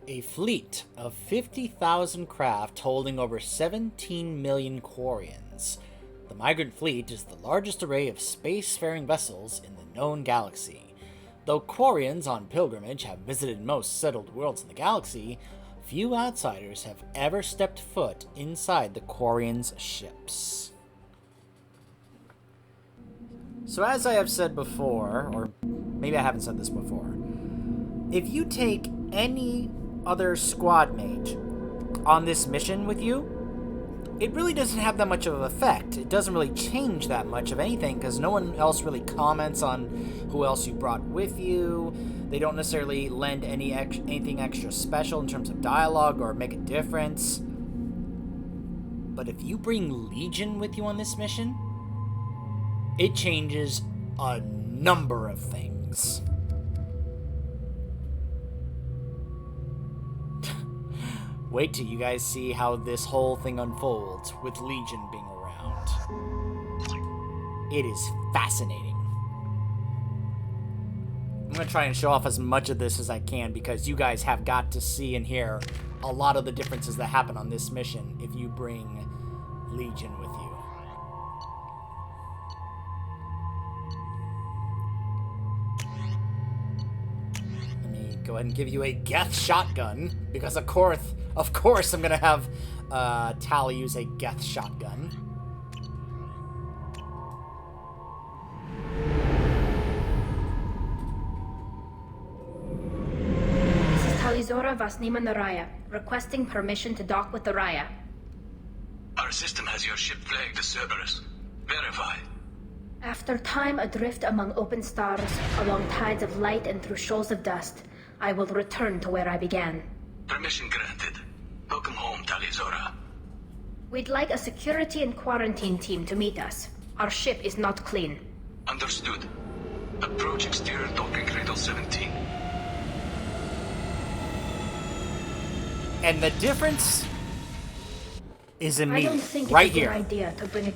A fleet of 50,000 craft holding over 17 million Quarians. The Migrant Fleet is the largest array of spacefaring vessels in the known galaxy. Though Quarians on pilgrimage have visited most settled worlds in the galaxy, few outsiders have ever stepped foot inside the Quarians' ships. So as I have said before, or maybe I haven't said this before, if you take any other squad mate on this mission with you, it really doesn't have that much of an effect. It doesn't really change that much of anything because no one else really comments on who else you brought with you. They don't necessarily lend anything extra special in terms of dialogue or make a difference. But if you bring Legion with you on this mission, it changes a number of things. Wait till you guys see how this whole thing unfolds with Legion being around. It is fascinating. I'm going to try and show off as much of this as I can because you guys have got to see and hear a lot of the differences that happen on this mission if you bring Legion with you. Let me go ahead and give you a Geth shotgun because of course I'm going to have Tali use a Geth shotgun. This is Talizora Vasnima Naraya, requesting permission to dock with the Raya. Our system has your ship flagged as Cerberus. Verify. After time adrift among open stars, along tides of light and through shoals of dust, I will return to where I began. Permission granted. Welcome home, Talizora. We'd like a security and quarantine team to meet us. Our ship is not clean. Understood. Approach exterior docking cradle 17. And the difference is in I me, don't think right it's a good here. idea to bring a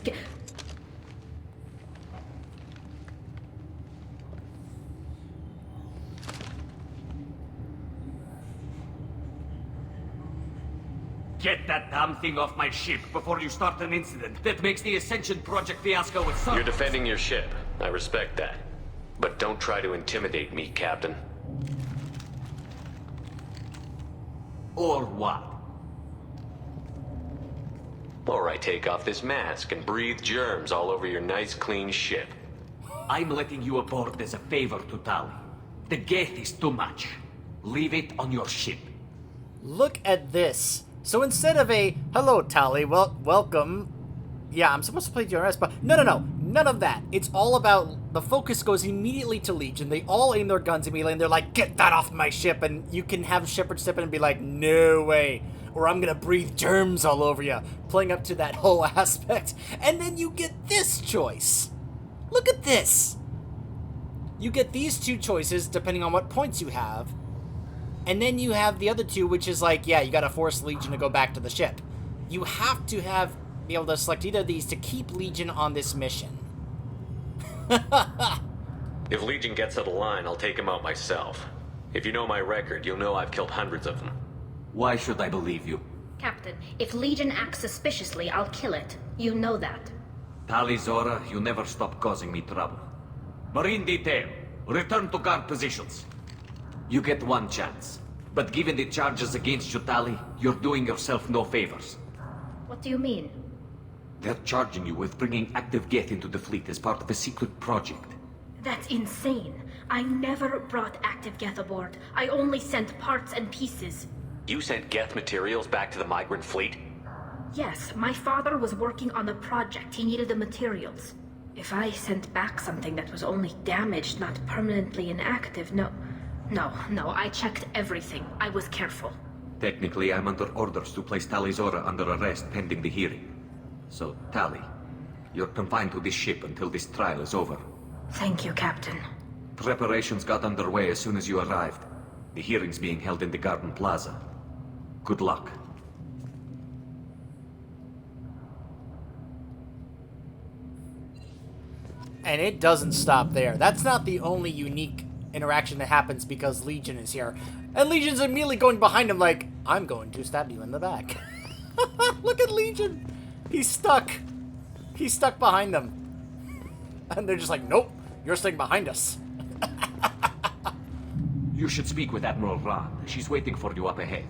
Get that damn thing off my ship before you start an incident that makes the Ascension Project fiasco with You're defending your ship. I respect that. But don't try to intimidate me, Captain. Or what? Or I take off this mask and breathe germs all over your nice, clean ship. I'm letting you aboard as a favor to Tali. The gate is too much. Leave it on your ship. Look at this. So instead of a, hello Tali, welcome. Yeah, I'm supposed to play DRS, but no, none of that. It's all about, the focus goes immediately to Legion. They all aim their guns immediately, and they're like, get that off my ship, and you can have Shepard step in and be like, no way, or I'm gonna breathe germs all over you, playing up to that whole aspect. And then you get this choice. Look at this. You get these two choices depending on what points you have, and then you have the other two, which is like, yeah, you gotta force Legion to go back to the ship. You have to be able to select either of these to keep Legion on this mission. If Legion gets out of line, I'll take him out myself. If you know my record, you'll know I've killed hundreds of them. Why should I believe you? Captain, if Legion acts suspiciously, I'll kill it. You know that. Talizora, you never stop causing me trouble. Marine detail, return to guard positions. You get one chance. But given the charges against you, Tali, you're doing yourself no favors. What do you mean? They're charging you with bringing active Geth into the fleet as part of a secret project. That's insane. I never brought active Geth aboard. I only sent parts and pieces. You sent Geth materials back to the Migrant Fleet? Yes, my father was working on a project. He needed the materials. If I sent back something that was only damaged, not permanently inactive, No, I checked everything. I was careful. Technically, I'm under orders to place Talizora under arrest pending the hearing. So, Tali, you're confined to this ship until this trial is over. Thank you, Captain. Preparations got underway as soon as you arrived. The hearing's being held in the Garden Plaza. Good luck. And it doesn't stop there. That's not the only unique interaction that happens because Legion is here. And Legion's immediately going behind him like, I'm going to stab you in the back. Look at Legion. He's stuck. He's stuck behind them. And they're just like, nope, you're staying behind us. You should speak with Admiral Ran. She's waiting for you up ahead.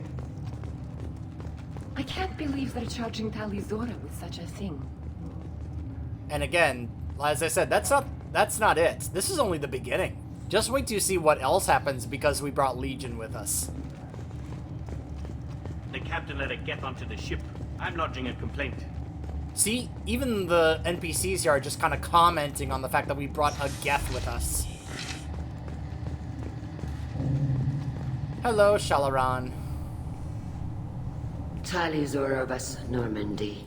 I can't believe they're charging Tali Zora with such a thing. And again, as I said, that's not it. This is only the beginning. Just wait to see what else happens because we brought Legion with us. The captain let it get onto the ship. I'm lodging a complaint. See, even the NPCs here are just kind of commenting on the fact that we brought a Geth with us. Hello, Shalaran. Tali Zora Vas Normandy.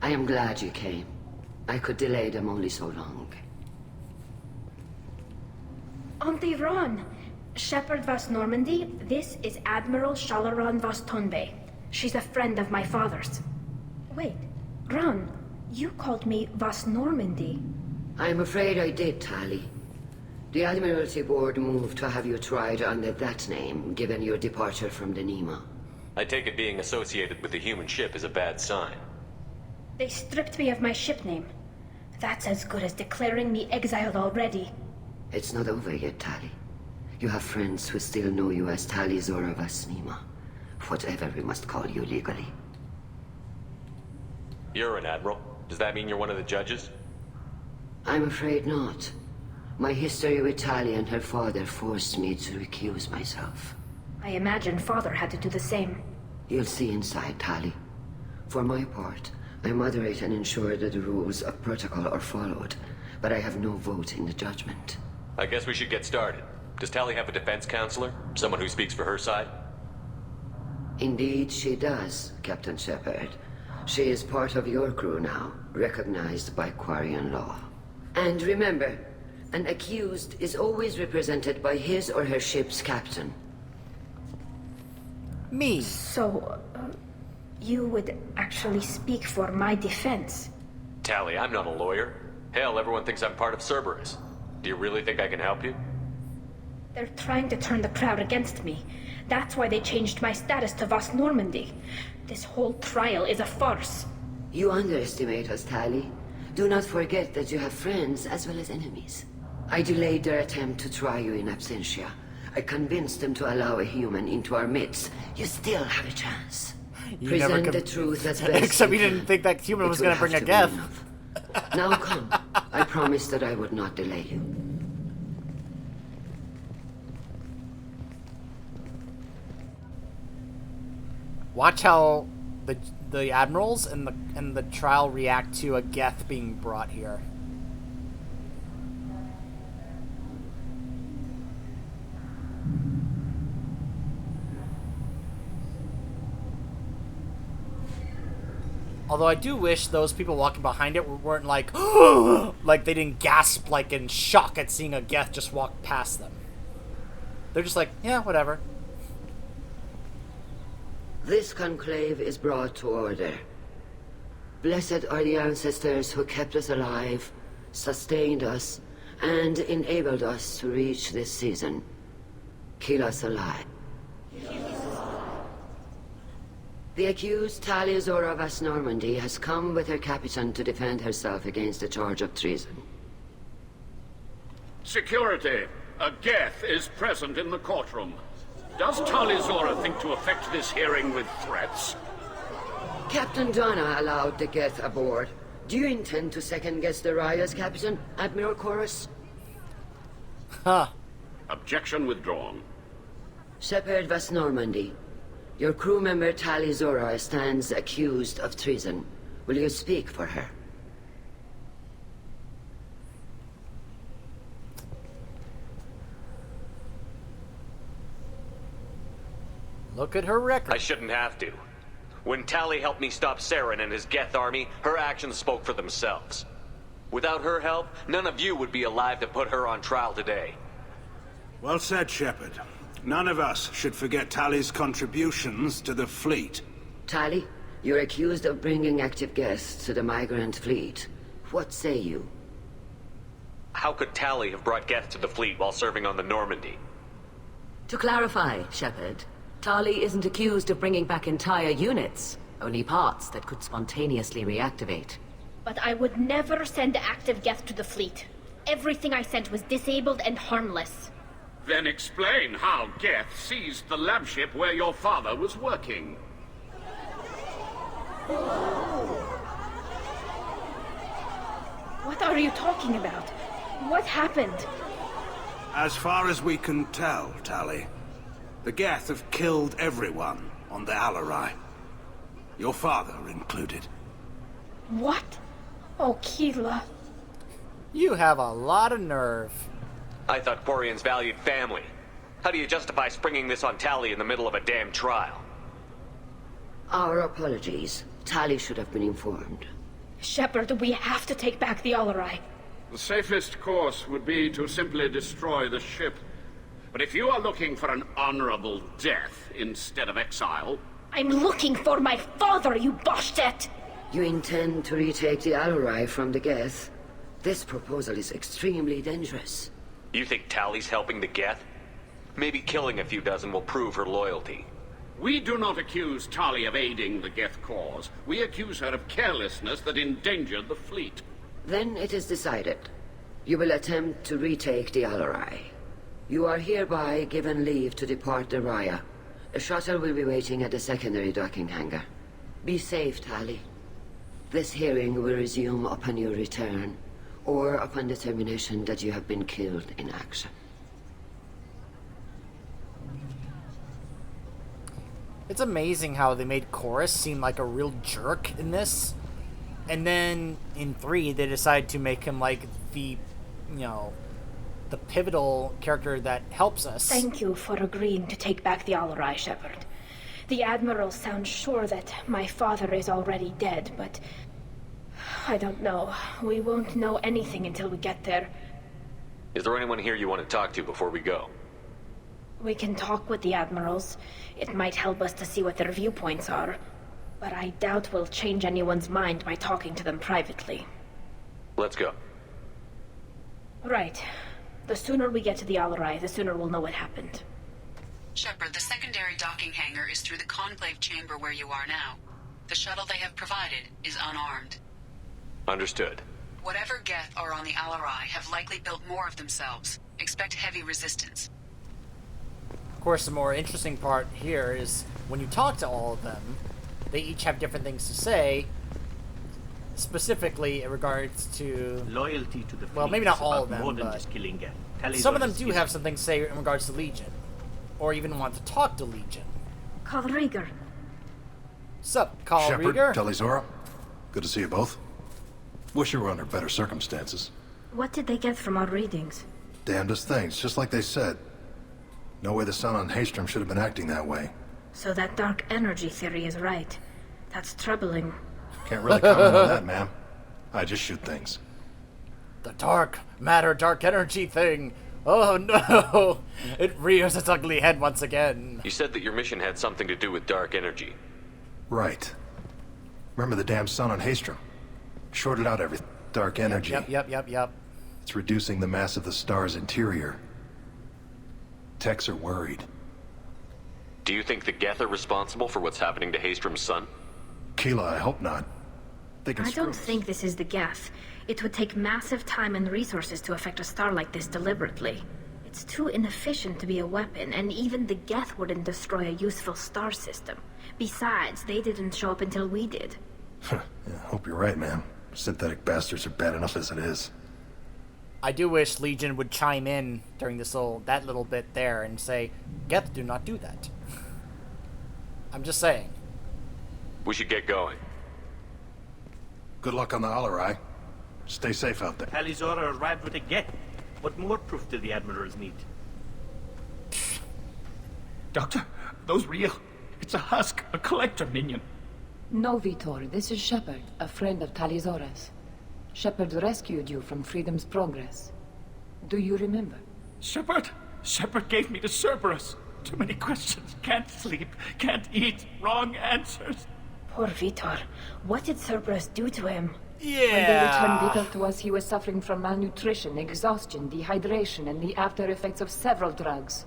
I am glad you came. I could delay them only so long. Auntie Ron, Shepherd Vas Normandy, this is Admiral Shalaran Vas Tonbe. She's a friend of my father's. Wait, Ron, you called me Vas Normandy. I'm afraid I did, Tali. The Admiralty Board moved to have you tried under that name, given your departure from the Nima. I take it being associated with the human ship is a bad sign. They stripped me of my ship name. That's as good as declaring me exiled already. It's not over yet, Tali. You have friends who still know you as Tali Zora Vas Nima. Whatever we must call you legally. You're an admiral. Does that mean you're one of the judges? I'm afraid not. My history with Tali and her father forced me to recuse myself. I imagine father had to do the same. You'll see inside, Tali. For my part, I moderate and ensure that the rules of protocol are followed, but I have no vote in the judgment. I guess we should get started. Does Tali have a defense counselor? Someone who speaks for her side? Indeed, she does, Captain Shepard. She is part of your crew now, recognized by Quarian law. And remember, an accused is always represented by his or her ship's captain. Me. So, you would actually speak for my defense? Tali, I'm not a lawyer. Hell, everyone thinks I'm part of Cerberus. Do you really think I can help you? They're trying to turn the crowd against me. That's why they changed my status to Vas Normandy. This whole trial is a farce. You underestimate us, Tali. Do not forget that you have friends as well as enemies. I delayed their attempt to try you in absentia. I convinced them to allow a human into our midst. You still have a chance. You Present the truth as best Except we you didn't can. think that human was It going will to bring a have be Geth. enough. Now come. I promised that I would not delay you. Watch how the admirals and the trial react to a Geth being brought here. Although I do wish those people walking behind it weren't like, like they didn't gasp like in shock at seeing a Geth just walk past them. They're just like, yeah, whatever. This conclave is brought to order. Blessed are the ancestors who kept us alive, sustained us, and enabled us to reach this season. Kill us alive. The accused Tali Zora Vas Normandy has come with her captain to defend herself against the charge of treason. Security! A Geth is present in the courtroom. Does Tali Zora think to affect this hearing with threats? Captain Donna allowed the Geth aboard. Do you intend to second-guess the Raya's captain, Admiral Chorus? Huh. Objection withdrawn. Shepherd Vas Normandy, your crew member Tali Zora stands accused of treason. Will you speak for her? Look at her record. I shouldn't have to. When Tali helped me stop Saren and his Geth army, her actions spoke for themselves. Without her help, none of you would be alive to put her on trial today. Well said, Shepard. None of us should forget Tali's contributions to the fleet. Tali, you're accused of bringing active guests to the migrant fleet. What say you? how could Tali have brought Geth to the fleet while serving on the Normandy? To clarify, Shepard, Tali isn't accused of bringing back entire units, only parts that could spontaneously reactivate. But I would never send active Geth to the fleet. Everything I sent was disabled and harmless. Then explain how Geth seized the lab ship where your father was working. What are you talking about? What happened? As far as we can tell, Tali, the Geth have killed everyone on the Alarai. Your father included. What? Oh, Keela. You have a lot of nerve. I thought Quarians valued family. How do you justify springing this on Tali in the middle of a damn trial? Our apologies. Tali should have been informed. Shepard, we have to take back the Alarai. The safest course would be to simply destroy the ship. But if you are looking for an honorable death instead of exile... I'm looking for my father, you Boshtet! You intend to retake the Alarai from the Geth? This proposal is extremely dangerous. You think Tali's helping the Geth? Maybe killing a few dozen will prove her loyalty. We do not accuse Tali of aiding the Geth cause. We accuse her of carelessness that endangered the fleet. Then it is decided. You will attempt to retake the Alarai. You are hereby given leave to depart the Raya. A shuttle will be waiting at the secondary docking hangar. Be safe, Tali. This hearing will resume upon your return, or upon determination that you have been killed in action. It's amazing how they made Chorus seem like a real jerk in this. And then in 3, they decided to make him like the, the pivotal character that helps us. Thank you for agreeing to take back the Alarai, Shepard. The Admiral sounds sure that my father is already dead, but I don't know. We won't know anything until we get there. Is there anyone here you want to talk to before we go? We can talk with the Admirals. It might help us to see what their viewpoints are. But I doubt we'll change anyone's mind by talking to them privately. Let's go. Right. The sooner we get to the Alarai, the sooner we'll know what happened. Shepard, the secondary docking hangar is through the conclave chamber where you are now. The shuttle they have provided is unarmed. Understood. Whatever Geth are on the Alarai have likely built more of themselves. Expect heavy resistance. Of course, the more interesting part here is when you talk to all of them, they each have different things to say, specifically in regards to... Loyalty to the fleet. Well, maybe not all of them, more than but just killing Geth. some of them do have something to say in regards to Legion, or even want to talk to Legion. Call Rieger. Sup, Call Shepard, Rieger? Talizora, good to see you both. Wish you were under better circumstances. What did they get from our readings? Damnedest things, just like they said. No way the sun on Haystrom should have been acting that way. So that dark energy theory is right. That's troubling. Can't really comment on that, ma'am. I just shoot things. The dark matter, dark energy thing. Oh no! It rears its ugly head once again. You said that your mission had something to do with dark energy. Right. Remember the damn sun on Haystrom? Shorted out every dark energy. Yep. It's reducing the mass of the star's interior. Techs are worried. Do you think the Geth are responsible for what's happening to Haystrom's sun? Keela, I hope not. They can I screw don't us. think this is the Geth. It would take massive time and resources to affect a star like this deliberately. It's too inefficient to be a weapon, and even the Geth wouldn't destroy a useful star system. Besides, they didn't show up until we did. Yeah, hope you're right, ma'am. Synthetic bastards are bad enough as it is. I do wish Legion would chime in during that little bit there and say, Geth, do not do that. I'm just saying. We should get going. Good luck on the Alarai. Stay safe out there. Talizora arrived with a Geth. What more proof do the Admirals need? Doctor, those real. It's a husk, a collector minion. No, Vitor, this is Shepard, a friend of Talizora's. Shepard rescued you from Freedom's Progress. Do you remember? Shepard gave me to Cerberus. Too many questions. Can't sleep, can't eat, wrong answers. Poor Vitor. What did Cerberus do to him? Yeah. When they returned Vitor to us, he was suffering from malnutrition, exhaustion, dehydration, and the after effects of several drugs.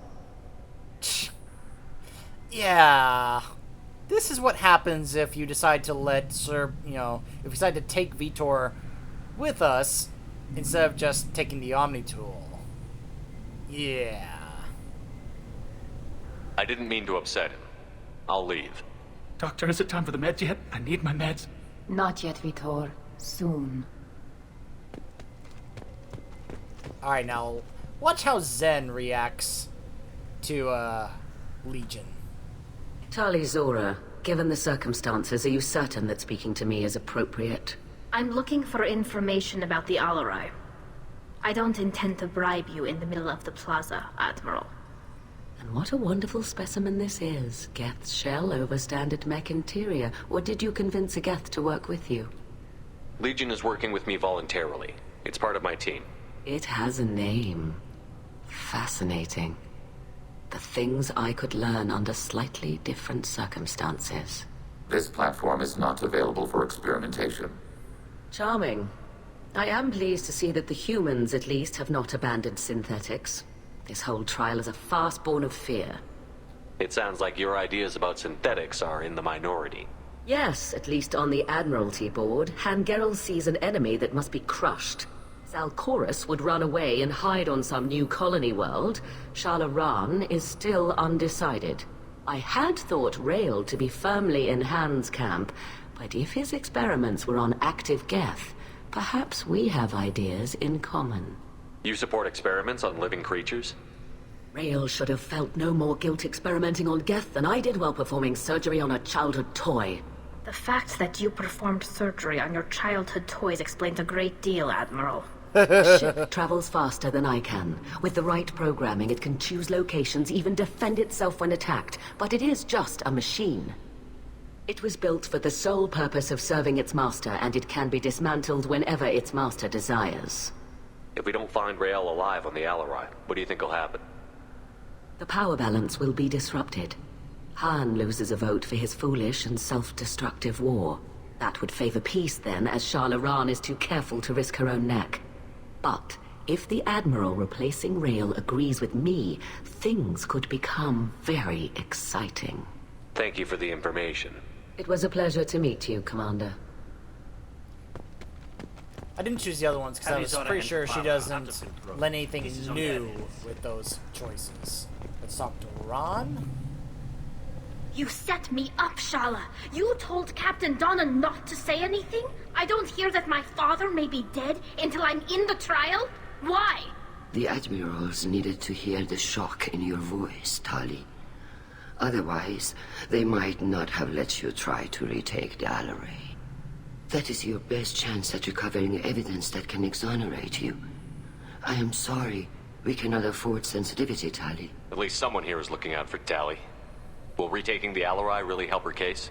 Yeah. This is what happens if you decide to if you decide to take Vitor with us instead of just taking the Omni tool. Yeah. I didn't mean to upset him. I'll leave. Doctor, is it time for the meds yet? I need my meds. Not yet, Vitor. Soon. Alright, now, watch how Zen reacts to, Legion. Tali Zora, given the circumstances, are you certain that speaking to me is appropriate? I'm looking for information about the Alarai. I don't intend to bribe you in the middle of the plaza, Admiral. And what a wonderful specimen this is. Geth's shell over standard mech interior. Or did you convince a Geth to work with you? Legion is working with me voluntarily. It's part of my team. It has a name. Fascinating. The things I could learn under slightly different circumstances. This platform is not available for experimentation. Charming. I am pleased to see that the humans, at least, have not abandoned synthetics. This whole trial is a farce born of fear. It sounds like your ideas about synthetics are in the minority. Yes, at least on the Admiralty board, Hangerel sees an enemy that must be crushed. Zalcorus would run away and hide on some new colony world. Shalaran is still undecided. I had thought Rail to be firmly in Han's camp, but if his experiments were on active Geth, perhaps we have ideas in common. You support experiments on living creatures? Rail should have felt no more guilt experimenting on Geth than I did while performing surgery on a childhood toy. The fact that you performed surgery on your childhood toys explains a great deal, Admiral. Ship travels faster than I can. With the right programming, it can choose locations, even defend itself when attacked. But it is just a machine. It was built for the sole purpose of serving its master, and it can be dismantled whenever its master desires. If we don't find Rael alive on the Alarai, what do you think will happen? The power balance will be disrupted. Han loses a vote for his foolish and self-destructive war. That would favor peace then, as Shalaran is too careful to risk her own neck. But if the Admiral replacing Rael agrees with me, things could become very exciting. Thank you for the information. It was a pleasure to meet you, Commander. I didn't choose the other ones because I was pretty sure she doesn't let anything new with those choices. Let's talk to Ron. You set me up, Shala. You told Captain Donna not to say anything? I don't hear that my father may be dead until I'm in the trial? Why? The Admirals needed to hear the shock in your voice, Tali. Otherwise, they might not have let you try to retake the Alarai. That is your best chance at recovering evidence that can exonerate you. I am sorry. We cannot afford sensitivity, Tali. At least someone here is looking out for Tali. Will retaking the Alarai really help her case?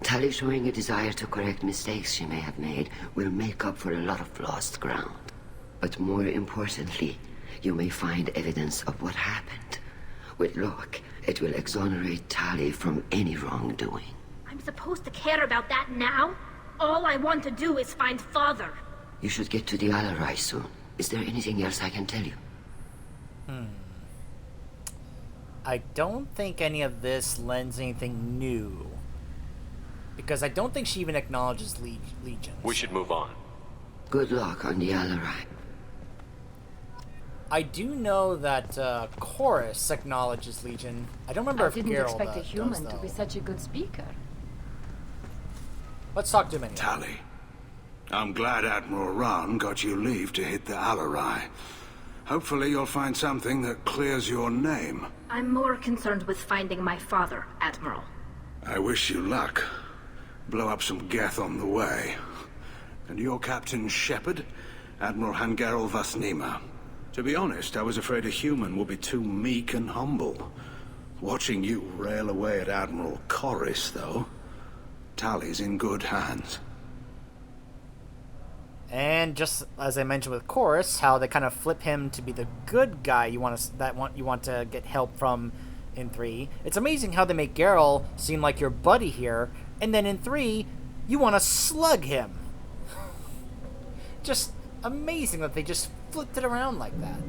Tali showing a desire to correct mistakes she may have made will make up for a lot of lost ground. But more importantly, you may find evidence of what happened. With luck, it will exonerate Tali from any wrongdoing. I'm supposed to care about that now? All I want to do is find Father. You should get to the Alarai soon. Is there anything else I can tell you? I don't think any of this lends anything new. Because I don't think she even acknowledges Legion. We should move on. Good luck on the Alarai. I do know that Chorus acknowledges Legion. I don't remember if I didn't Geralt expect a human does, to be such a good speaker. Let's talk to him anyway. Tali, I'm glad Admiral Ran got you leave to hit the Alarai. Hopefully you'll find something that clears your name. I'm more concerned with finding my father, Admiral. I wish you luck. Blow up some Geth on the way. And your Captain Shepard, Admiral Hangerel Vasnima. To be honest, I was afraid a human would be too meek and humble. Watching you rail away at Admiral Corris, though, Tali's in good hands. And just as I mentioned with Chorus, how they kind of flip him to be the good guy you want to get help from in 3. It's amazing how they make Geralt seem like your buddy here, and then in 3, you want to slug him. just amazing that they just flipped it around like that.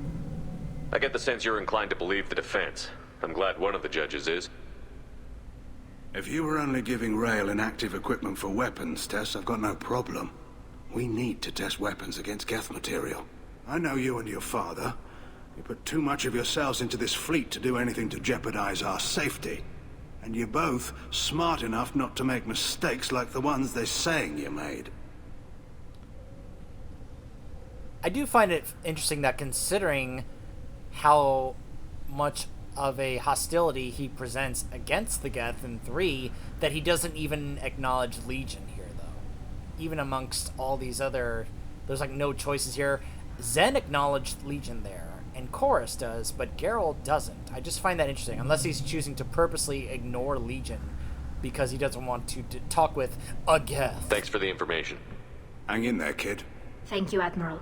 I get the sense you're inclined to believe the defense. I'm glad one of the judges is. If you were only giving Rail inactive equipment for weapons tests, I've got no problem. We need to test weapons against Geth material. I know you and your father. You put too much of yourselves into this fleet to do anything to jeopardize our safety. And you're both smart enough not to make mistakes like the ones they're saying you made. I do find it interesting that considering how much of a hostility he presents against the Geth in 3, that he doesn't even acknowledge Legion here, though. Even amongst all these other... There's, like, no choices here. Zen acknowledged Legion there, and Chorus does, but Geralt doesn't. I just find that interesting, unless he's choosing to purposely ignore Legion because he doesn't want to talk with a Geth. Thanks for the information. Hang in there, kid. Thank you, Admiral.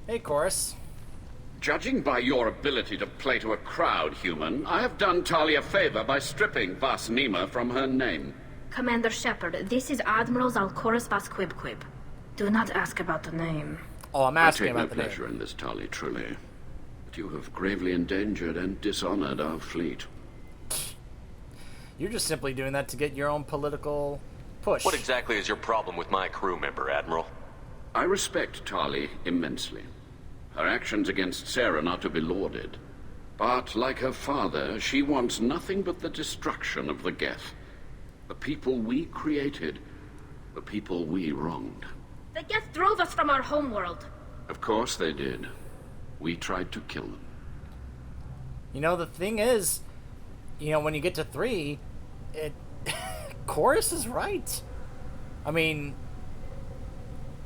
Hey, Chorus. Judging by your ability to play to a crowd, human, I have done Tali a favor by stripping Vas Nima from her name. Commander Shepard, this is Admiral Zalcorus Vas Quibquib. Do not ask about the name. Oh, I'm asking about the name. I take no pleasure in this, Tali, truly. But you have gravely endangered and dishonored our fleet. You're just simply doing that to get your own political push. What exactly is your problem with my crew member, Admiral? I respect Tali immensely. Her actions against Sarah are to be lauded. But, like her father, she wants nothing but the destruction of the Geth. The people we created, the people we wronged. The Geth drove us from our homeworld. Of course they did. We tried to kill them. You know, the thing is, you know, when you get to 3, Chorus is right. I mean,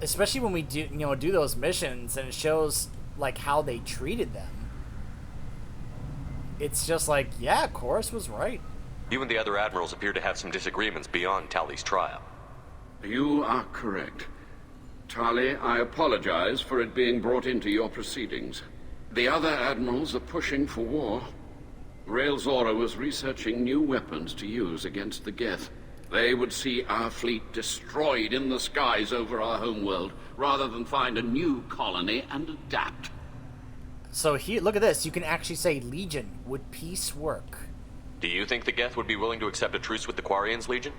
especially when we do those missions and it shows like how they treated them. It's just like, yeah, Chorus was right. You and the other admirals appear to have some disagreements beyond Tali's trial. You are correct. Tali, I apologize for it being brought into your proceedings. The other admirals are pushing for war. Rail Zora was researching new weapons to use against the Geth. They would see our fleet destroyed in the skies over our homeworld, rather than find a new colony and adapt. So here, look at this. You can actually say, Legion, would peace work? Do you think the Geth would be willing to accept a truce with the Quarians, Legion?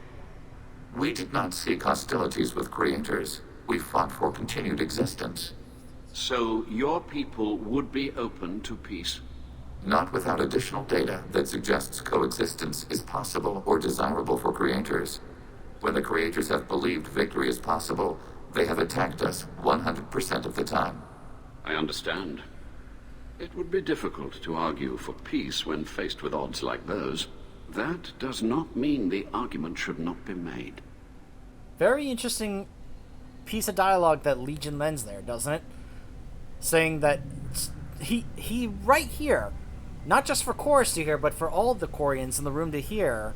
We did not seek hostilities with creators. We fought for continued existence. So your people would be open to peace? Not without additional data that suggests coexistence is possible or desirable for creators. When the creators have believed victory is possible, they have attacked us 100% of the time. I understand. It would be difficult to argue for peace when faced with odds like those. That does not mean the argument should not be made. Very interesting piece of dialogue that Legion lends there, doesn't it? Saying that he right here, not just for Chorus to hear, but for all of the Quarians in the room to hear,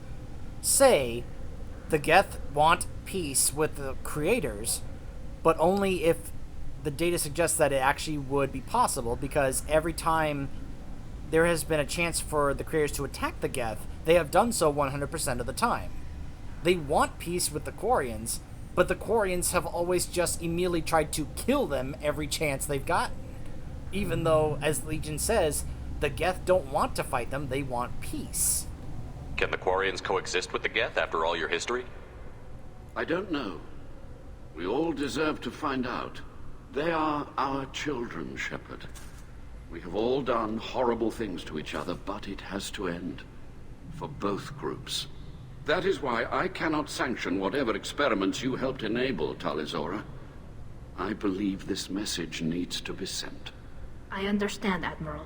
say the Geth want peace with the creators, but only if the data suggests that it actually would be possible, because every time there has been a chance for the creators to attack the Geth, they have done so 100% of the time. They want peace with the Quarians, but the Quarians have always just immediately tried to kill them every chance they've gotten. Even though, as Legion says, the Geth don't want to fight them, they want peace. Can the Quarians coexist with the Geth after all your history? I don't know. We all deserve to find out. They are our children, Shepard. We have all done horrible things to each other, but it has to end. For both groups. That is why I cannot sanction whatever experiments you helped enable, Tali Zora. I believe this message needs to be sent. I understand, Admiral.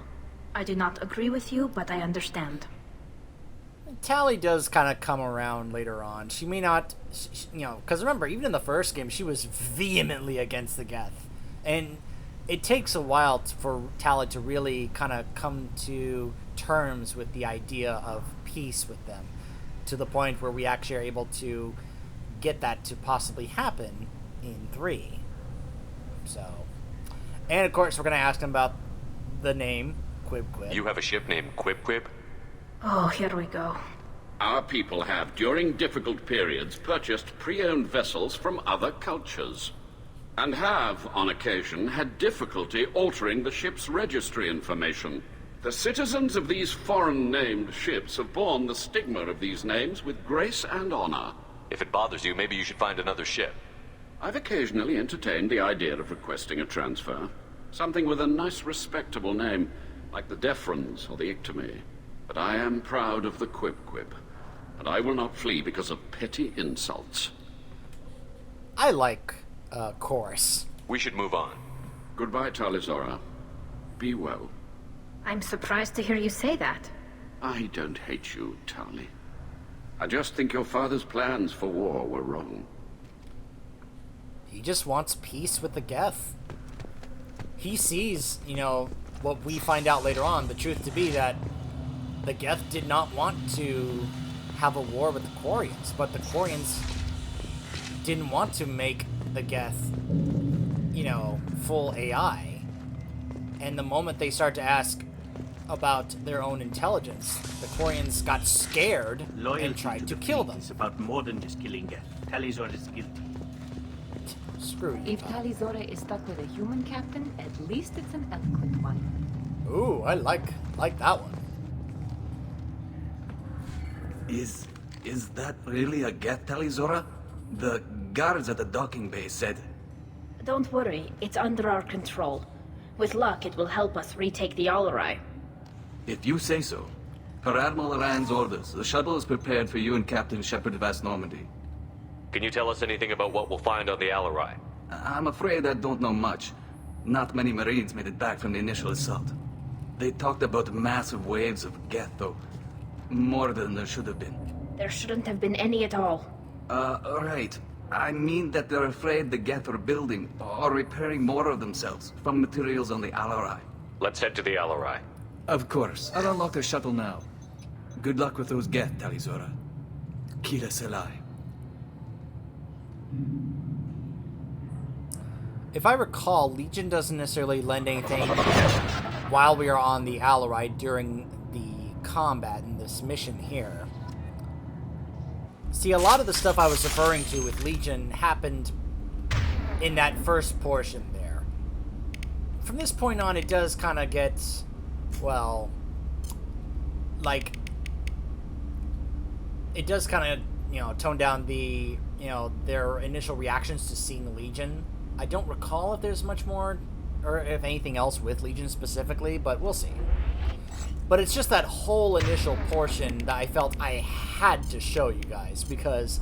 I do not agree with you, but I understand. Tali does kind of come around later on. She may not, because remember, even in the first game, she was vehemently against the Geth. And it takes a while for Tali to really kind of come to terms with the idea of peace with them, to the point where we actually are able to get that to possibly happen in 3. So, and of course, we're going to ask him about the name, Quib Quib. You have a ship named Quib Quib? Oh, here we go. Our people have, during difficult periods, purchased pre-owned vessels from other cultures, and have, on occasion, had difficulty altering the ship's registry information. The citizens of these foreign-named ships have borne the stigma of these names with grace and honor. If it bothers you, maybe you should find another ship. I've occasionally entertained the idea of requesting a transfer. Something with a nice, respectable name, like the Defrons or the Ictomy. But I am proud of the Quip-Quip, and I will not flee because of petty insults. I like, Chorus. We should move on. Goodbye, Talizora. Be well. I'm surprised to hear you say that. I don't hate you, Tali. I just think your father's plans for war were wrong. He just wants peace with the Geth. He sees, you know, what we find out later on, the truth to be that the Geth did not want to have a war with the Quarians, but the Quarians didn't want to make the Geth, you know, full AI. And the moment they start to ask about their own intelligence, the Quarians got scared and tried to kill them. It's about more than just killing Geth. Talizora is guilty. Screw you. If Talizora is stuck with a human captain, at least it's an eloquent one. Ooh, I like that one. Is that really a Geth, Talizora? The guards at the docking bay said. Don't worry, it's under our control. With luck, it will help us retake the Alarai. If you say so. Per Admiral Rand's orders, the shuttle is prepared for you and Captain Shepard of West Normandy. Can you tell us anything about what we'll find on the Alarai? I'm afraid I don't know much. Not many Marines made it back from the initial assault. They talked about massive waves of Geth, though. More than there should have been. There shouldn't have been any at all. Right. I mean that they're afraid the Geth are building or repairing more of themselves from materials on the Alarai. Let's head to the Alarai. Of course. I'll unlock the shuttle now. Good luck with those Geth, Talizora. Kira Selai. If I recall, Legion doesn't necessarily lend anything while we are on the Alarai during the combat in this mission here. See, a lot of the stuff I was referring to with Legion happened in that first portion there. From this point on, it does kind of get, well, like, it does kind of, you know, tone down the, you know, their initial reactions to seeing Legion. I don't recall if there's much more, or if anything else with Legion specifically, but we'll see. But it's just that whole initial portion that I felt I had to show you guys, because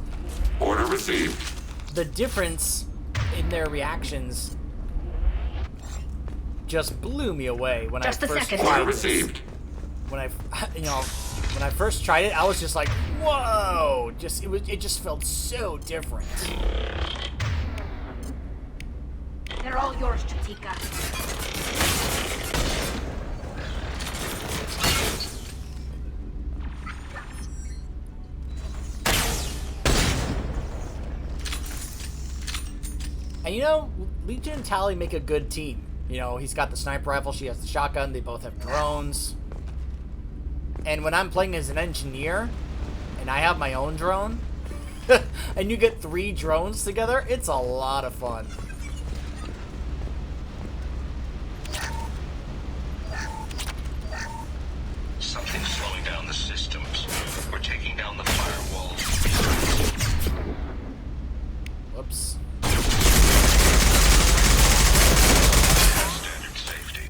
order received. The difference in their reactions just blew me away when just I first tried order this. Received. When I, you know, when I first tried it, I was just like, whoa! It just felt so different. They're all yours, Chatika. And you know, Legion and Tali make a good team. You know, he's got the sniper rifle, she has the shotgun, they both have drones. And when I'm playing as an engineer, and I have my own drone, and you get 3 drones together, it's a lot of fun. Something's slowing down the systems. We're taking down the firewalls. Whoops. Standard safety.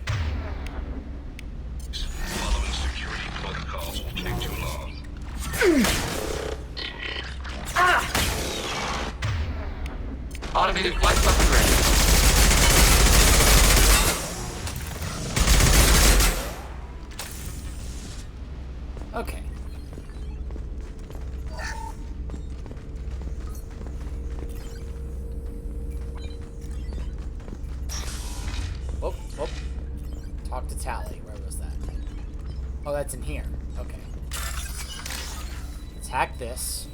Following security protocols will take too long. Automated flight button ready. Okay. Oh, oh. Talk to Tali. Where was that? Oh, that's in here. Okay. Let's hack this.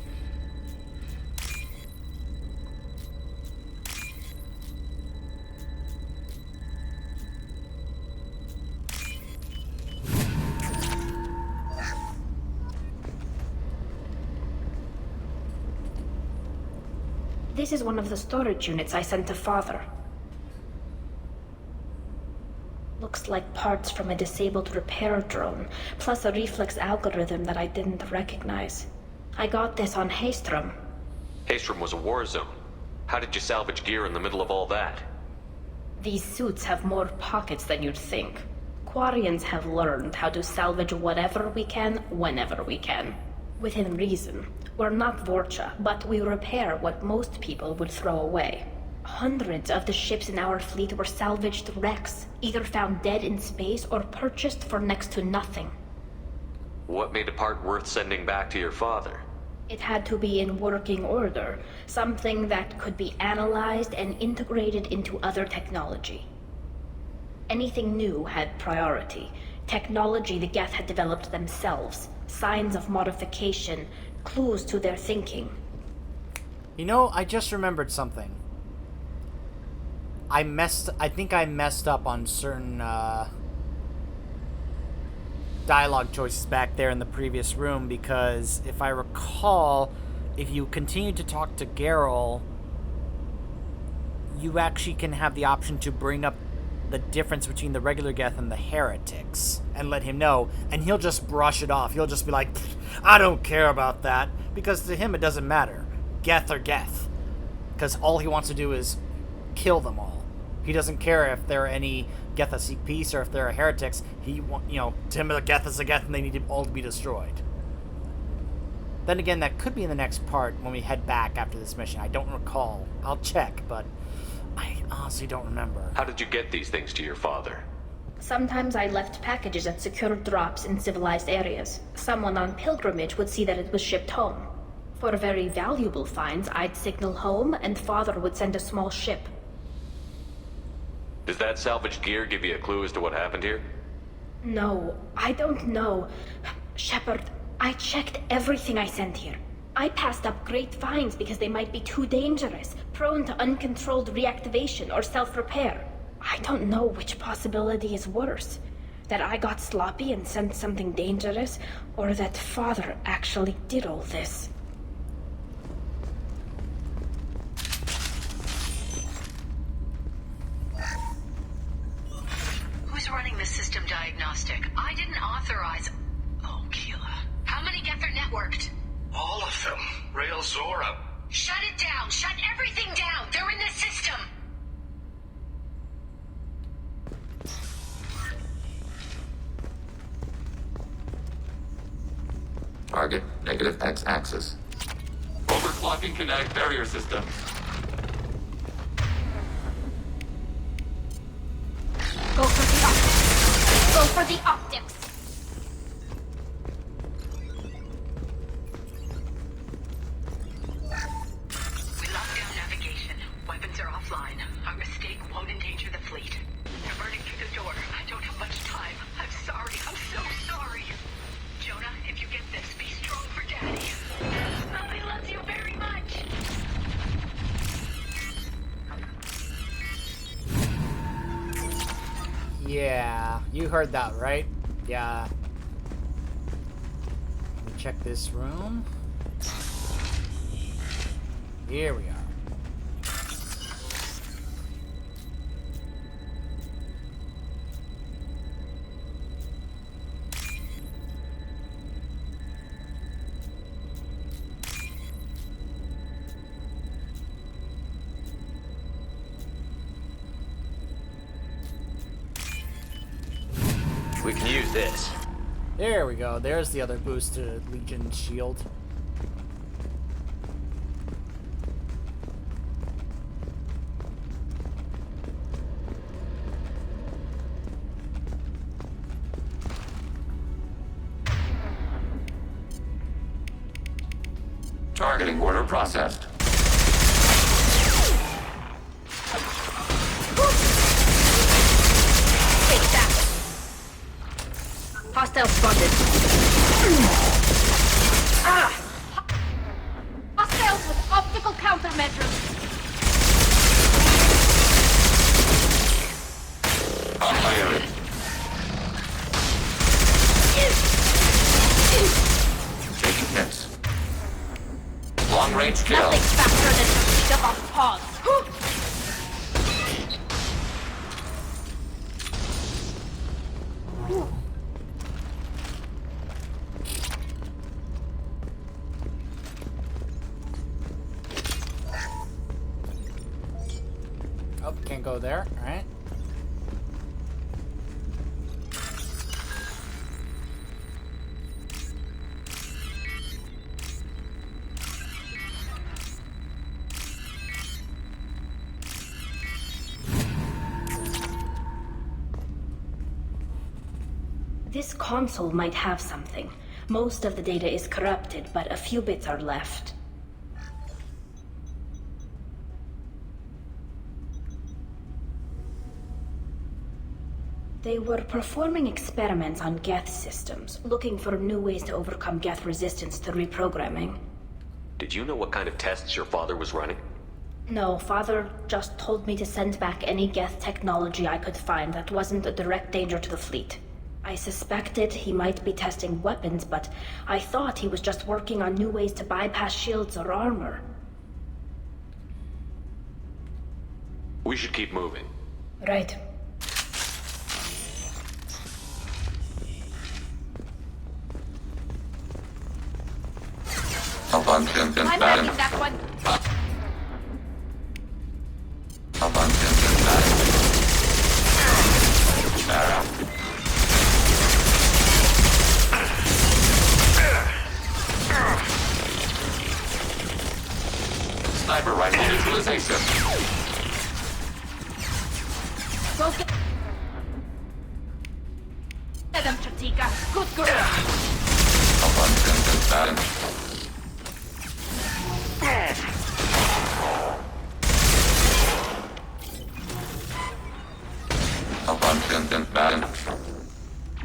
This is one of the storage units I sent to Father. Looks like parts from a disabled repair drone, plus a reflex algorithm that I didn't recognize. I got this on Haystrom. Haystrom was a war zone. How did you salvage gear in the middle of all that? These suits have more pockets than you'd think. Quarians have learned how to salvage whatever we can, whenever we can. Within reason. We're not Vorcha, but we repair what most people would throw away. Hundreds of the ships in our fleet were salvaged wrecks, either found dead in space or purchased for next to nothing. What made a part worth sending back to your father? It had to be in working order, something that could be analyzed and integrated into other technology. Anything new had priority. Technology the Geth had developed themselves, signs of modification, clues to their thinking. You know, I just remembered something. I think I messed up on certain dialogue choices back there in the previous room, because if I recall, if you continue to talk to Geralt, you actually can have the option to bring up the difference between the regular Geth and the heretics and let him know, and he'll just brush it off. He'll just be like, I don't care about that, because to him it doesn't matter. Geth or Geth. Because all he wants to do is kill them all. He doesn't care if they're any Geth that seek peace or if they're heretics. To him, a Geth is a Geth and they need all to be destroyed. Then again, that could be in the next part when we head back after this mission. I don't recall. I'll check, but I honestly don't remember. How did you get these things to your father? Sometimes I left packages at secure drops in civilized areas. Someone on pilgrimage would see that it was shipped home. For very valuable finds, I'd signal home and Father would send a small ship. Does that salvaged gear give you a clue as to what happened here? No, I don't know. Shepard, I checked everything I sent here. I passed up great finds because they might be too dangerous, prone to uncontrolled reactivation or self-repair. I don't know which possibility is worse. That I got sloppy and sent something dangerous, or that Father actually did all this. Who's running the system diagnostic? I didn't authorize... Oh, Keela. How many Geth are networked? All of them. Rail Zora. Shut it down! Shut everything down! They're in the system! Target, negative X-axis. Overclocking kinetic barrier systems. Go for the optics! Go for the optics! We locked down navigation. Weapons are offline. Our mistake won't endanger the fleet. They're burning through the door. I don't have much time. I'm sorry. I'm so sorry. Jonah, if you get this, be strong for Daddy. Mommy loves you very much. Yeah, you heard that, right? Yeah. Let me check this room. Here we are. We can use this. There we go. There's the other boost to Legion's shield. Targeting order processed. Take that! Hostile spotted. Ah! Hostiles with optical countermeasures. Unlayered. Taking hits. Long range kill. Nothing's faster than Step off pause. Oh, can't go there. All right. This console might have something. Most of the data is corrupted, but a few bits are left. They were performing experiments on Geth systems, looking for new ways to overcome Geth resistance to reprogramming. Did you know what kind of tests your father was running? No, Father just told me to send back any Geth technology I could find that wasn't a direct danger to the fleet. I suspected he might be testing weapons, but I thought he was just working on new ways to bypass shields or armor. We should keep moving. Right. I'm backing that one. Sniper rifle neutralization. Go get them, Chatika. Good girl. Abundant man.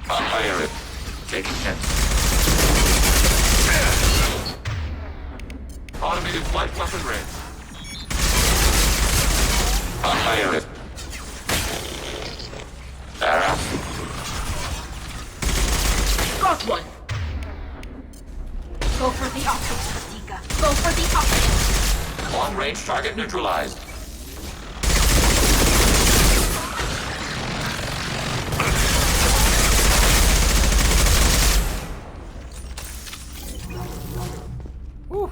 Fire it. Taking hits. Automated flight weaponry. Fire it. Arrow. Got one. Go for the optics, Chatika. Go for the optics. Long-range target neutralized. Whew.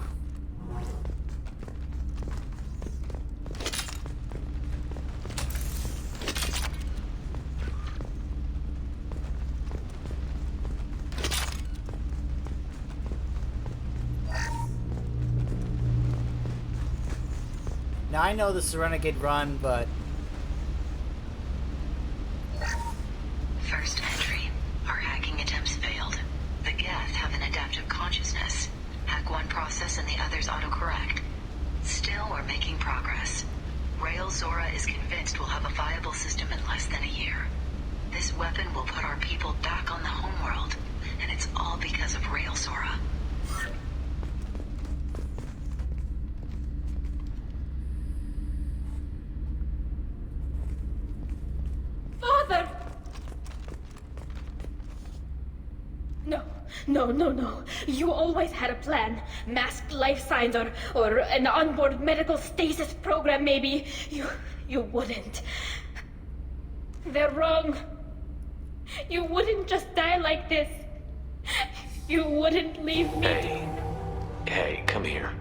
Now I know this is a Renegade run, but First entry. Our hacking attempts failed. The Geth have an adaptive consciousness. Hack one process and the others autocorrect. Still, we're making progress. Rail Zora is convinced we'll have a viable system in less than a year. This weapon will put our people back on the homeworld, and it's all because of Rail Zora. Father! No. You always had a plan. Masked life signs or an onboard medical stasis program, maybe. You wouldn't. They're wrong. You wouldn't just die like this. You wouldn't leave me. Hey, come here.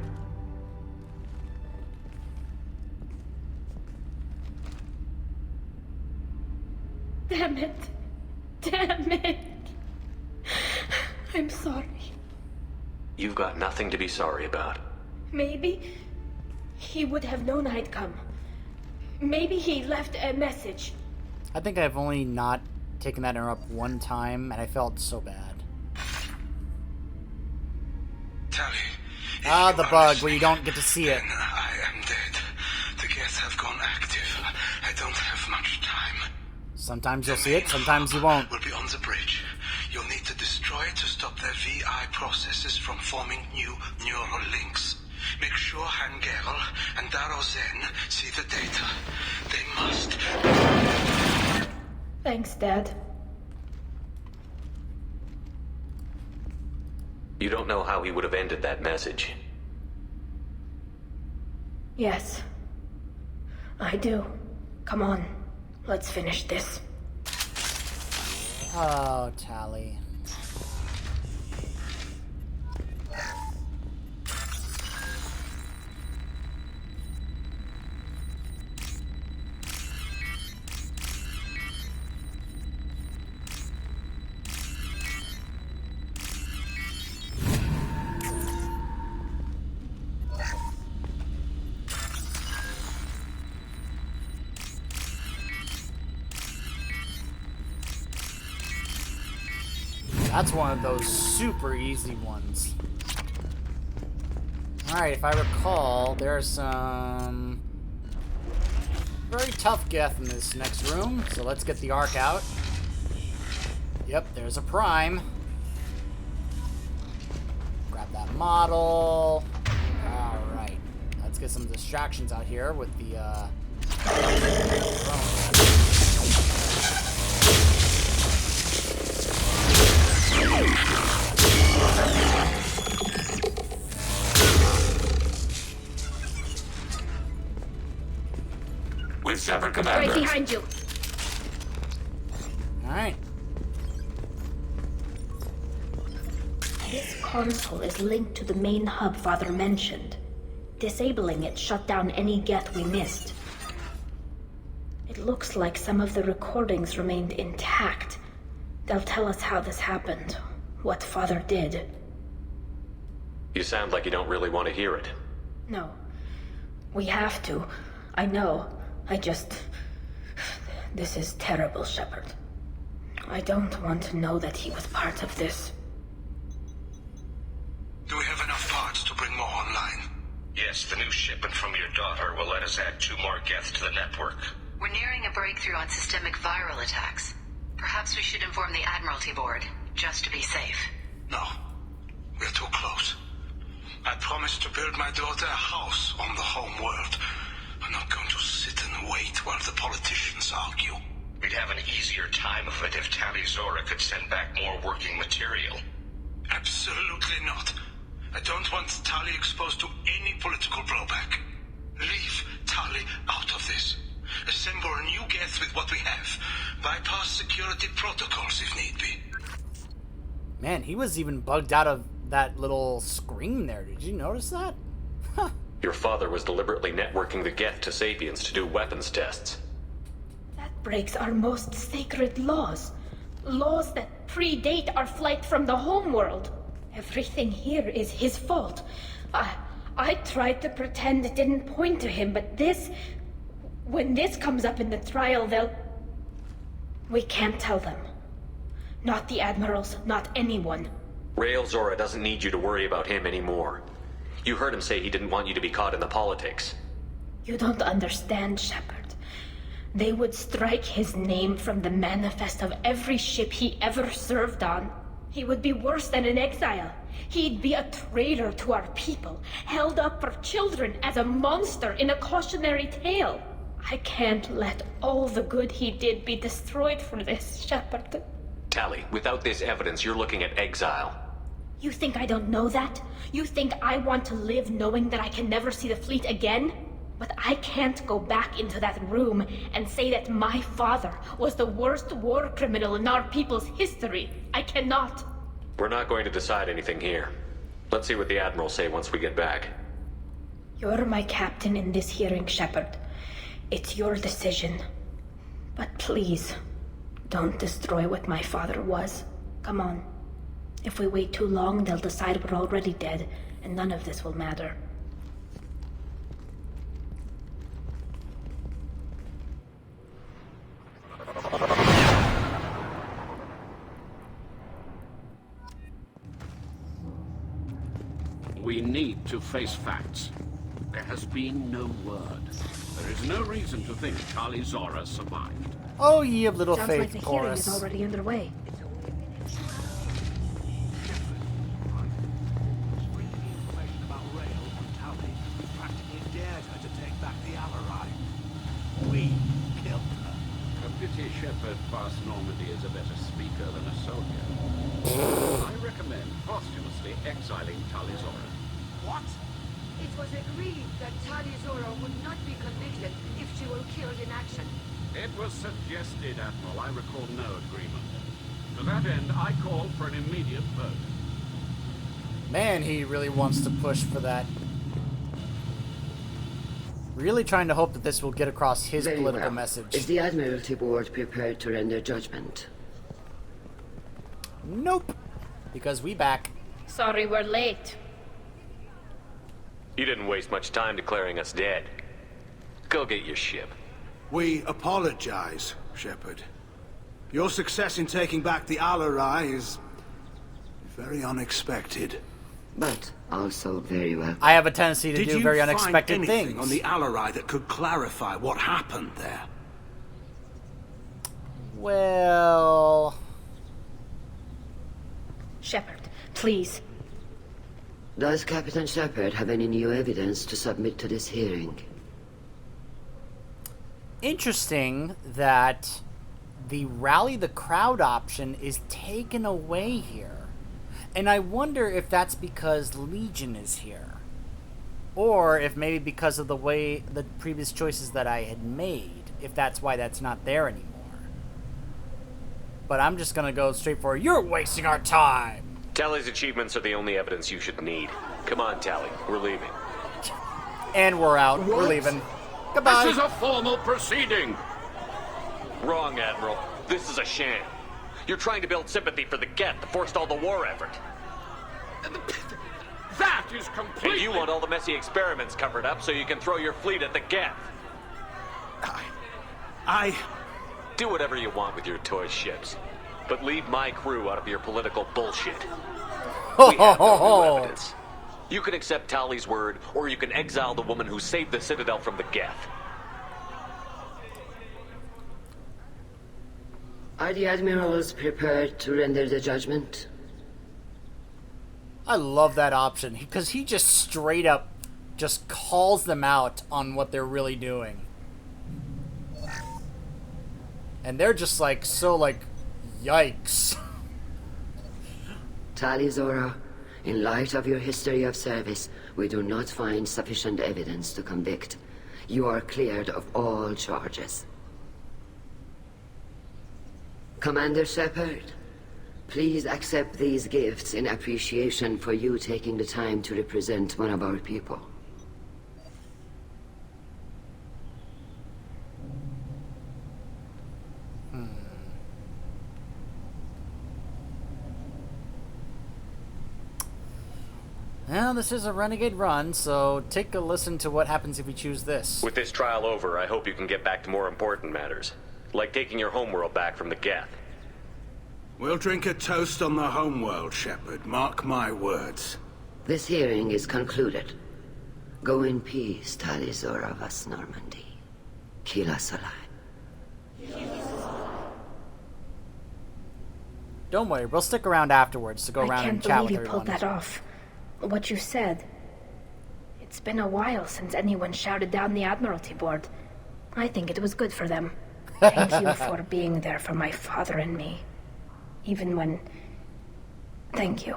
Damn it. I'm sorry. You've got nothing to be sorry about. Maybe he would have known I'd come. Maybe he left a message. I think I've only not taken that interrupt one time, and I felt so bad. Tali. Ah, the bug where you don't get to see it. I am dead. The Geth have gone active. I don't have much time. Sometimes you'll see it, sometimes you won't. We'll be on the bridge. You'll need to destroy it to stop their VI processes from forming new neural links. Make sure Hangerel and Daro Zen see the data. They must. Thanks, Dad. You don't know how he would have ended that message. Yes. I do. Come on. Let's finish this. Oh, Tali. That's one of those super easy ones. Alright, if I recall, there's some very tough Geth in this next room, so let's get the Arc out. Yep, there's a Prime. Grab that model. Alright, let's get some distractions out here with the, With Shepard Commander. Right behind you. Alright. This console is linked to the main hub Father mentioned. Disabling it shut down any Geth we missed. It looks like some of the recordings remained intact. They'll tell us how this happened, what Father did. You sound like you don't really want to hear it. No. We have to. I know. This is terrible, Shepard. I don't want to know that he was part of this. Do we have enough parts to bring more online? Yes, the new shipment from your daughter will let us add 2 more Geth to the network. We're nearing a breakthrough on systemic viral attacks. Perhaps we should inform the Admiralty Board, just to be safe. No. We're too close. I promised to build my daughter a house on the home world. I'm not going to sit and wait while the politicians argue. We'd have an easier time of it if Tali Zora could send back more working material. Absolutely not. I don't want Tali exposed to any political blowback. Leave Tali out of this. Assemble a new Geth with what we have. Bypass security protocols if need be. Man, he was even bugged out of that little screen there. Did you notice that? Huh. Your father was deliberately networking the Geth to Sapiens to do weapons tests. That breaks our most sacred laws. Laws that predate our flight from the homeworld. Everything here is his fault. I tried to pretend it didn't point to him, but this... When this comes up in the trial, they'll... We can't tell them. Not the admirals, not anyone. Rael Zora doesn't need you to worry about him anymore. You heard him say he didn't want you to be caught in the politics. You don't understand, Shepard. They would strike his name from the manifest of every ship he ever served on. He would be worse than an exile. He'd be a traitor to our people, held up for children as a monster in a cautionary tale. I can't let all the good he did be destroyed for this, Shepard. Tali, without this evidence, you're looking at exile. You think I don't know that? You think I want to live knowing that I can never see the fleet again? But I can't go back into that room and say that my father was the worst war criminal in our people's history. I cannot. We're not going to decide anything here. Let's see what the Admirals say once we get back. You're my captain in this hearing, Shepard. It's your decision. But please, don't destroy what my father was. Come on. If we wait too long, they'll decide we're already dead, and none of this will matter. We need to face facts. There has been no word. There is no reason to think Tali Zora survived. Oh, ye of little Sounds faith, like the hearing chorus. is already underway. We killed her. A pity Shepard past Normandy is a better speaker than a soldier. I recommend posthumously exiling Tali Zora. What? It's was agreed that Tali would not be convicted if she were killed in action. It was suggested, Admiral. I recall no agreement. To that end, I call for an immediate vote. Man, he really wants to push for that. Really trying to hope that this will get across his Very political well. message. Is the Admiralty Board prepared to render judgment? Nope. Because we back. Sorry we're late. You didn't waste much time declaring us dead. Go get your ship. We apologize, Shepard. Your success in taking back the Alarai is very unexpected. But also very well. I have a tendency to Did do you very find unexpected anything things. on the Alarai that could clarify what happened there? Well... Shepard, please. Does Captain Shepard have any new evidence to submit to this hearing? Interesting that the rally the crowd option is taken away here. And I wonder if that's because Legion is here. Or if maybe because of the way the previous choices that I had made, if that's why that's not there anymore. But I'm just gonna go straight for, you're wasting our time! Tali's achievements are the only evidence you should need. Come on, Tali. We're leaving. And we're out. What? We're leaving. Goodbye. This is a formal proceeding. Wrong, Admiral. This is a sham. You're trying to build sympathy for the Geth to forestall the war effort. That is completely... And you want all the messy experiments covered up so you can throw your fleet at the Geth. I... Do whatever you want with your toy ships. But leave my crew out of your political bullshit. We have no new evidence. You can accept Tali's word, or you can exile the woman who saved the Citadel from the Geth. Are the admirals prepared to render the judgment? I love that option, because he just straight up just calls them out on what they're really doing. And they're just like, so like, yikes. Tali Zora, in light of your history of service, we do not find sufficient evidence to convict. You are cleared of all charges. Commander Shepard, please accept these gifts in appreciation for you taking the time to represent one of our people. Well, this is a Renegade run, so take a listen to what happens if we choose this. With this trial over, I hope you can get back to more important matters. Like taking your homeworld back from the Geth. We'll drink a toast on the homeworld, Shepard. Mark my words. This hearing is concluded. Go in peace, Tali Zora vas Normandy. Kila Solai. Don't worry, we'll stick around afterwards to go around and chat with I can't believe you everyone. pulled that off. What you said. It's been a while since anyone shouted down the Admiralty Board. I think it was good for them. Thank you for being there for my father and me. Even when... Thank you.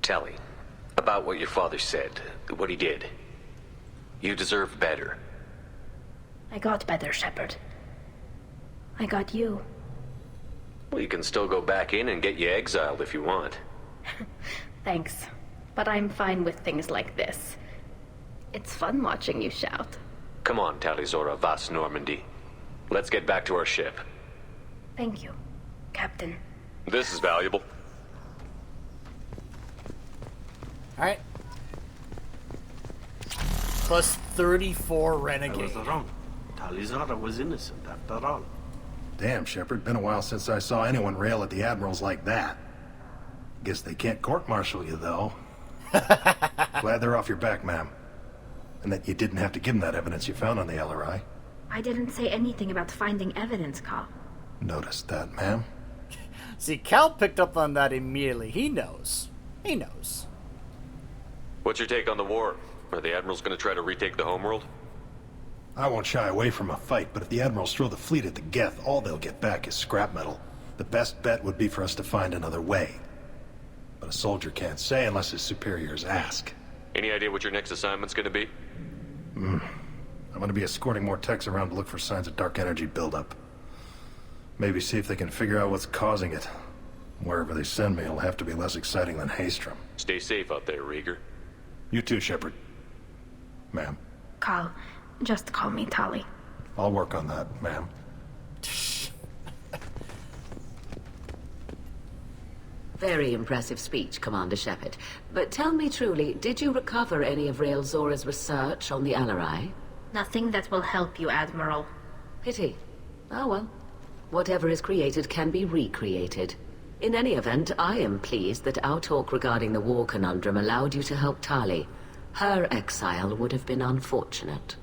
Tali, about what your father said, what he did. You deserve better. I got better, Shepard. I got you. Well, you can still go back in and get you exiled if you want. Thanks. But I'm fine with things like this. It's fun watching you shout. Come on, Tali Zora vas Normandy. Let's get back to our ship. Thank you, Captain. This is valuable. Alright. Plus 34 I Renegade. was wrong. Talizara was innocent after all. Damn, Shepard. Been a while since I saw anyone rail at the admirals like that. Guess they can't court-martial you, though. Glad they're off your back, ma'am. And that you didn't have to give them that evidence you found on the LRI. I didn't say anything about finding evidence, Cal. Noticed that, ma'am. See, Cal picked up on that immediately. He knows. He knows. What's your take on the war? Are the admirals going to try to retake the homeworld? I won't shy away from a fight, but if the admirals throw the fleet at the Geth, all they'll get back is scrap metal. The best bet would be for us to find another way. But a soldier can't say unless his superiors ask. Any idea what your next assignment's gonna be? I'm gonna be escorting more techs around to look for signs of dark energy buildup. Maybe see if they can figure out what's causing it. Wherever they send me, it'll have to be less exciting than Haystrom. Stay safe out there, Rieger. You too, Shepard. Ma'am. Carl, just call me Tali. I'll work on that, ma'am. Very impressive speech, Commander Shepard. But tell me truly, did you recover any of Rael Zora's research on the Alarai? Nothing that will help you, Admiral. Pity. Oh well. Whatever is created can be recreated. In any event, I am pleased that our talk regarding the war conundrum allowed you to help Tali. Her exile would have been unfortunate.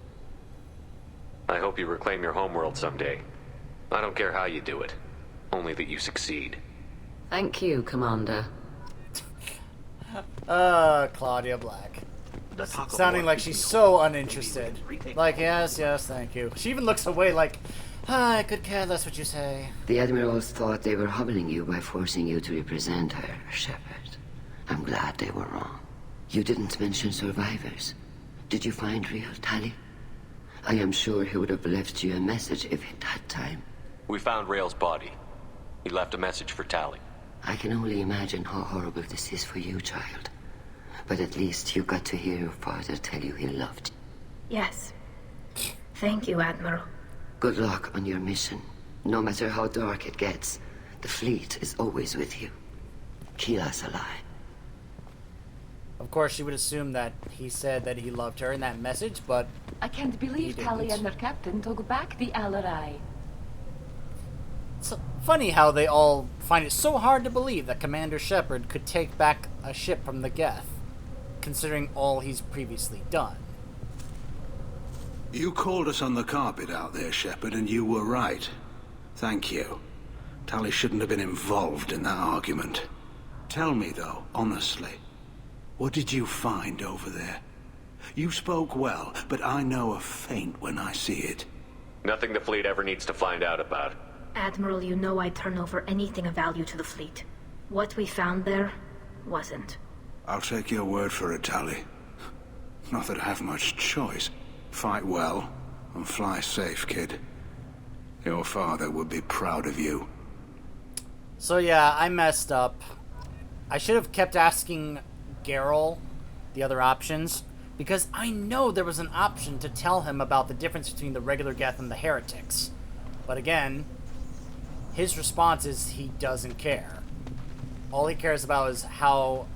I hope you reclaim your homeworld someday. I don't care how you do it. Only that you succeed. Thank you, Commander. Claudia Black. Sounding like she's so uninterested. Like, yes, thank you. She even looks away like, I could care less what you say. The Admirals thought they were humbling you by forcing you to represent her, Shepard. I'm glad they were wrong. You didn't mention survivors. Did you find real Tali? I am sure he would have left you a message if he'd had time. We found Rael's body. He left a message for Tali. I can only imagine how horrible this is for you, child. But at least you got to hear your father tell you he loved you. Yes. Thank you, Admiral. Good luck on your mission. No matter how dark it gets, the fleet is always with you. Keep us alive. Of course, she would assume that he said that he loved her in that message, but I can't believe Tali and her captain took back the Alarai. It's funny how they all find it so hard to believe that Commander Shepard could take back a ship from the Geth, considering all he's previously done. You called us on the carpet out there, Shepard, and you were right. Thank you. Tali shouldn't have been involved in that argument. Tell me, though, honestly, what did you find over there? You spoke well, but I know a feint when I see it. Nothing the fleet ever needs to find out about. Admiral, you know I'd turn over anything of value to the fleet. What we found there wasn't. I'll take your word for it, Tali. Not that I have much choice. Fight well, and fly safe, kid. Your father would be proud of you. So yeah, I messed up. I should have kept asking Geralt the other options, because I know there was an option to tell him about the difference between the regular Geth and the heretics. But again, his response is he doesn't care. All he cares about is how,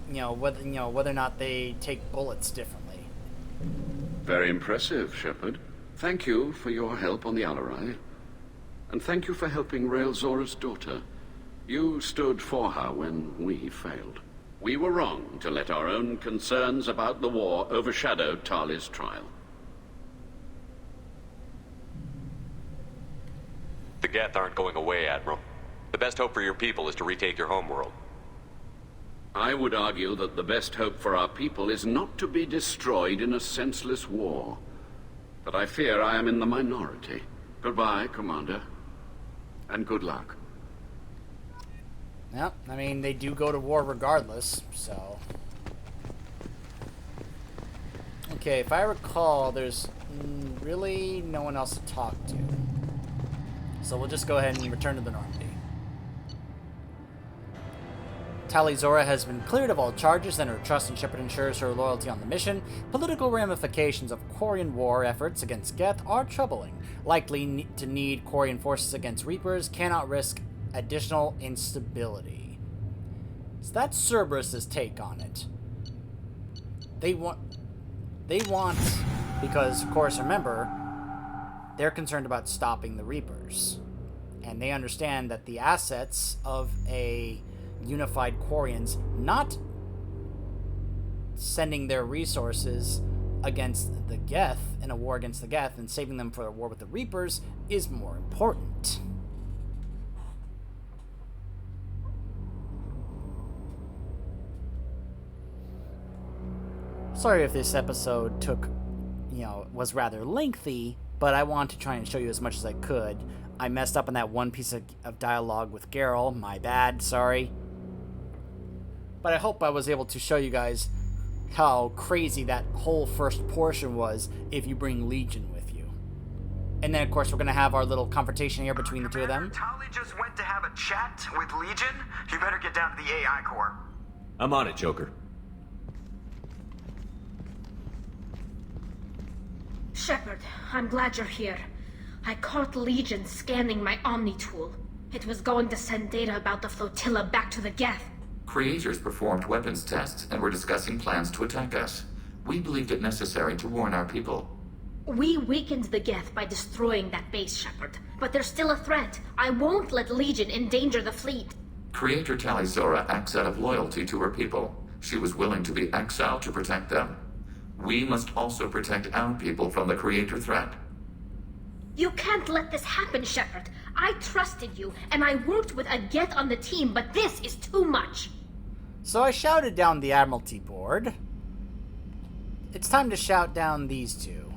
whether or not they take bullets differently. Very impressive, Shepard. Thank you for your help on the Alarai. And thank you for helping Rael Zora's daughter. You stood for her when we failed. We were wrong to let our own concerns about the war overshadow Tali's trial. The Geth aren't going away, Admiral. The best hope for your people is to retake your homeworld. I would argue that the best hope for our people is not to be destroyed in a senseless war. But I fear I am in the minority. Goodbye, Commander. And good luck. Yeah, I mean, they do go to war regardless, so... Okay, if I recall, there's really no one else to talk to. So we'll just go ahead and return to the Normandy. Tali Zora has been cleared of all charges, and her trust in Shepard ensures her loyalty on the mission. Political ramifications of Quarian war efforts against Geth are troubling. Likely to need Quarian forces against Reapers, cannot risk additional instability. So that's Cerberus's take on it. They want, because of course, remember, they're concerned about stopping the Reapers. And they understand that the assets of a unified Quarians not sending their resources against the Geth, in a war against the Geth, and saving them for a war with the Reapers is more important. Sorry if this episode was rather lengthy, but I want to try and show you as much as I could. I messed up on that one piece of dialogue with Geralt. My bad, sorry. But I hope I was able to show you guys how crazy that whole first portion was if you bring Legion with you. And then, of course, we're going to have our little confrontation here between the two of them. Tali just went to have a chat with Legion. You better get down to the AI core. I'm on it, Joker. Shepard, I'm glad you're here. I caught Legion scanning my Omni tool. It was going to send data about the flotilla back to the Geth. Creators performed weapons tests and were discussing plans to attack us. We believed it necessary to warn our people. We weakened the Geth by destroying that base, Shepard. But there's still a threat. I won't let Legion endanger the fleet. Creator Tali Zora acts out of loyalty to her people. She was willing to be exiled to protect them. We must also protect our people from the Creator threat. You can't let this happen, Shepard. I trusted you, and I worked with a Geth on the team, but this is too much. So I shouted down the Admiralty board. It's time to shout down these two.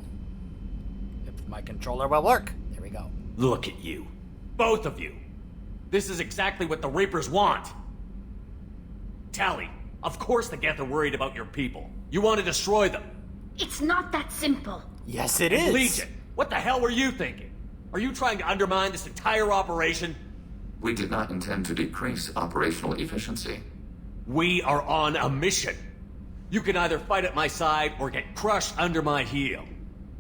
If my controller will work. There we go. Look at you. Both of you. This is exactly what the Reapers want. Tali, of course the Geth are worried about your people. You want to destroy them. It's not that simple. Yes, it is. Legion, what the hell were you thinking? Are you trying to undermine this entire operation? We did not intend to decrease operational efficiency. We are on a mission. You can either fight at my side or get crushed under my heel.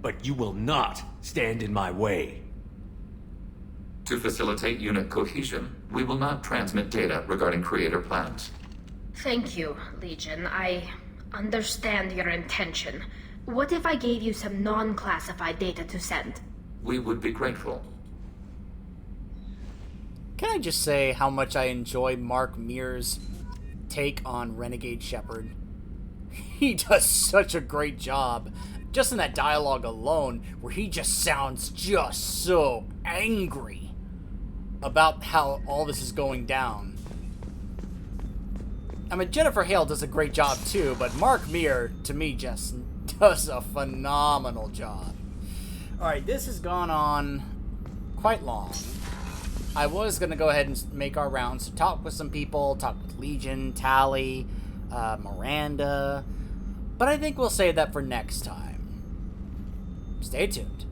But you will not stand in my way. To facilitate unit cohesion, we will not transmit data regarding Creator plans. Thank you, Legion. I understand your intention. What if I gave you some non-classified data to send? We would be grateful. Can I just say how much I enjoy Mark Mear's take on Renegade Shepard? He does such a great job, just in that dialogue alone, where he just sounds just so angry about how all this is going down. I mean, Jennifer Hale does a great job too, but Mark Mear, to me, just does a phenomenal job. Alright, this has gone on quite long. I was going to go ahead and make our rounds to talk with some people, talk with Legion, Tali, Miranda, but I think we'll save that for next time. Stay tuned.